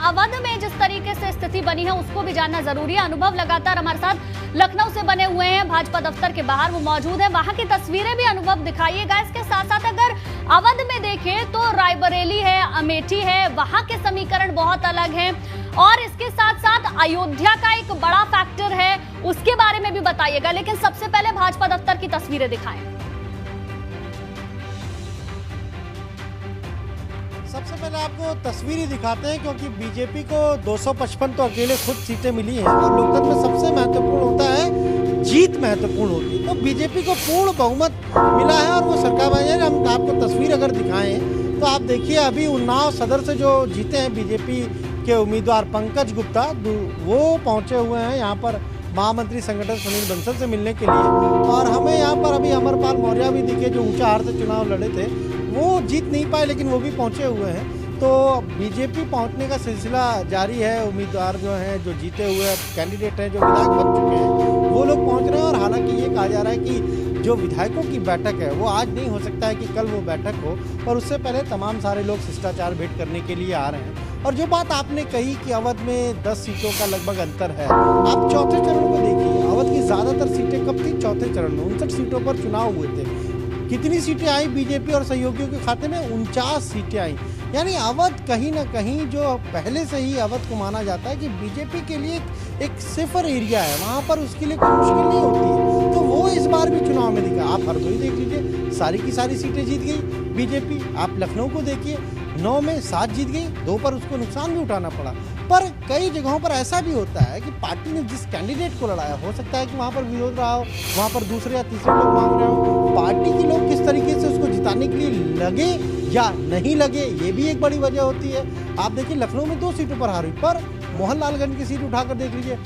अवध में जिस तरीके से स्थिति बनी है उसको भी जानना जरूरी है। अनुभव लगातार हमारे साथ लखनऊ से बने हुए हैं, भाजपा दफ्तर के बाहर वो मौजूद है, वहां की तस्वीरें भी अनुभव दिखाइएगा। इसके साथ साथ अगर अवध में देखें तो रायबरेली है, अमेठी है, वहां के समीकरण बहुत अलग हैं और इसके साथ साथ अयोध्या का एक बड़ा फैक्टर है, उसके बारे में भी बताइएगा। लेकिन सबसे पहले भाजपा दफ्तर की तस्वीरें दिखाएं। सबसे पहले आपको तस्वीर दिखाते हैं, क्योंकि बीजेपी को 255 तो अकेले खुद सीटें मिली हैं और लोकतंत्र में सबसे महत्वपूर्ण होता है जीत, महत्वपूर्ण होती है। तो बीजेपी को पूर्ण बहुमत मिला है और वो सरकार बनी है। हम आपको तस्वीर अगर दिखाएं तो आप देखिए, अभी उन्नाव सदर से जो जीते हैं बीजेपी के उम्मीदवार पंकज गुप्ता, वो पहुंचे हुए हैं यहाँ पर महामंत्री संगठन सुनील बंसल से मिलने के लिए। और हमें यहाँ पर अभी अमरपाल मौर्य भी दिखे, जो ऊंचा हार से चुनाव लड़े थे, वो जीत नहीं पाए लेकिन वो भी पहुंचे हुए हैं। तो बीजेपी पहुंचने का सिलसिला जारी है। उम्मीदवार जो हैं, जो जीते हुए कैंडिडेट हैं, जो विधायक बन चुके हैं, वो लोग पहुंच रहे हैं। और हालांकि ये कहा जा रहा है कि जो विधायकों की बैठक है वो आज नहीं हो सकता है कि कल वो बैठक हो, और उससे पहले तमाम सारे लोग शिष्टाचार भेंट करने के लिए आ रहे हैं। और जो बात आपने कही कि अवध में 10 सीटों का लगभग अंतर है, आप चौथे चरण को देखिए। अवध की ज़्यादातर सीटें कब थी? चौथे चरण में 59 सीटों पर चुनाव हुए थे। कितनी सीटें आई बीजेपी और सहयोगियों के खाते में? 49 सीटें आई। यानी अवध कहीं ना कहीं, जो पहले से ही अवध को माना जाता है कि बीजेपी के लिए एक सेफर एरिया है, वहाँ पर उसके लिए कोई मुश्किल नहीं होती है, तो वो इस बार भी चुनाव में दिखा। आप हरदोई देख लीजिए, सारी की सारी सीटें जीत गई बीजेपी। आप लखनऊ को देखिए, 9 में 7 जीत गई, 2 पर उसको नुकसान भी उठाना पड़ा। पर कई जगहों पर ऐसा भी होता है कि पार्टी ने जिस कैंडिडेट को लड़ाया, हो सकता है कि वहाँ पर विरोध रहा हो, वहाँ पर दूसरे या तीसरे लोग मांग रहे हो, पार्टी के लोग किस तरीके से उसको जिताने के लिए लगे या नहीं लगे, ये भी एक बड़ी वजह होती है। आप देखिए, लखनऊ में 2 सीटों पर हारी, पर मोहनलालगंज की सीट उठाकर देख लीजिए,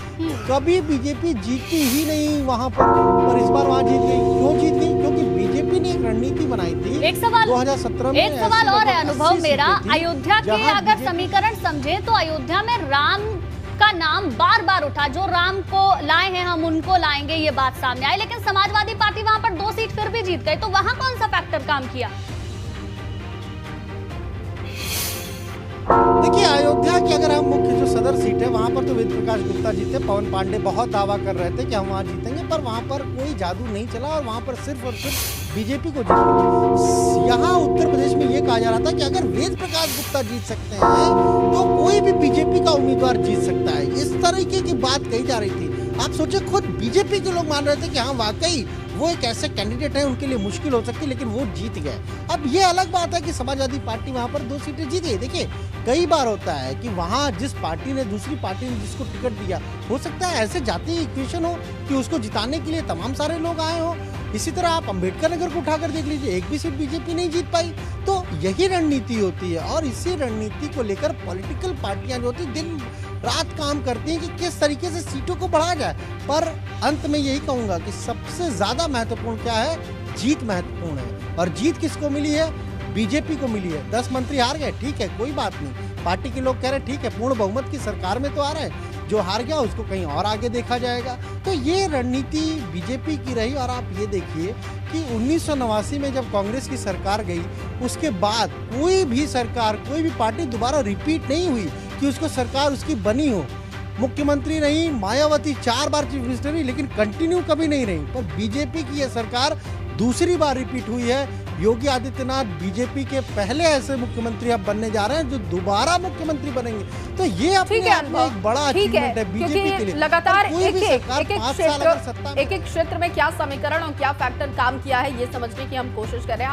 कभी बीजेपी जीती ही नहीं वहाँ पर इस बार वहाँ जीत गई। क्यों जीत गई? क्योंकि बीजेपी ने एक रणनीति बनाई थी। एक सवाल 2017 में, एक सवाल और है अनुभव मेरा, अयोध्या के अगर समीकरण समझे तो अयोध्या में राम का नाम बार बार उठा, जो राम को लाए हैं हम उनको लाएंगे, ये बात सामने आई। लेकिन समाजवादी पार्टी वहां पर 2 सीट फिर भी जीत गई, तो वहां कौन सा फैक्टर काम किया? देखिए, अयोध्या की अगर हम मुख्य जो सदर सीट है, वहाँ पर तो वेद प्रकाश गुप्ता जीते। पवन पांडे बहुत दावा कर रहे थे कि हम वहाँ जीतेंगे, पर वहाँ पर कोई जादू नहीं चला और वहाँ पर सिर्फ और सिर्फ बीजेपी को जीत मिली। यहाँ उत्तर प्रदेश में ये कहा जा रहा था कि अगर वेद प्रकाश गुप्ता जीत सकते हैं तो कोई भी बीजेपी का उम्मीदवार जीत सकता है, इस तरीके की बात कही जा रही थी। आप सोचिए, खुद बीजेपी के लोग मान रहे थे कि हाँ वाकई वो एक ऐसे कैंडिडेट है, उनके लिए मुश्किल हो सकती है, लेकिन वो जीत गए। अब ये अलग बात है कि समाजवादी पार्टी वहां पर 2 सीटें जीत गई। देखिए, कई बार होता है कि वहां जिस पार्टी ने, दूसरी पार्टी ने जिसको टिकट दिया, हो सकता है ऐसे जातीय इक्वेशन हो कि उसको जिताने के लिए तमाम सारे लोग आए हो। इसी तरह आप अंबेडकर नगर को उठाकर देख लीजिए, एक भी सीट बीजेपी नहीं जीत पाई। तो यही रणनीति होती है और इसी रणनीति को लेकर पॉलिटिकल पार्टियां जो होती दिन रात काम करती हैं कि किस तरीके से सीटों को बढ़ाया जाए। पर अंत में यही कहूंगा कि सबसे ज्यादा महत्वपूर्ण क्या है? जीत महत्वपूर्ण है। और जीत किसको मिली है? बीजेपी को मिली है। 10 मंत्री हार गए, ठीक है, कोई बात नहीं। पार्टी के लोग कह रहे ठीक है, पूर्ण बहुमत की सरकार में तो आ रहे हैं, जो हार गया उसको कहीं और आगे देखा जाएगा। तो ये रणनीति बीजेपी की रही। और आप ये देखिए कि 1989 में जब कांग्रेस की सरकार गई, उसके बाद कोई भी सरकार, कोई भी पार्टी दोबारा रिपीट नहीं हुई कि उसको सरकार उसकी बनी हो। मुख्यमंत्री रही मायावती, 4 बार चीफ मिनिस्टर रही, लेकिन कंटिन्यू कभी नहीं रही। पर बीजेपी की यह सरकार दूसरी बार रिपीट हुई है। योगी आदित्यनाथ बीजेपी के पहले ऐसे मुख्यमंत्री अब बनने जा रहे हैं जो दोबारा मुख्यमंत्री बनेंगे। तो ये अपने आप में एक बड़ा अचीवमेंट है बीजेपी के लिए। लगातार एक एक क्षेत्र में क्या समीकरण और क्या फैक्टर काम किया है, ये समझने की हम कोशिश कर रहे हैं।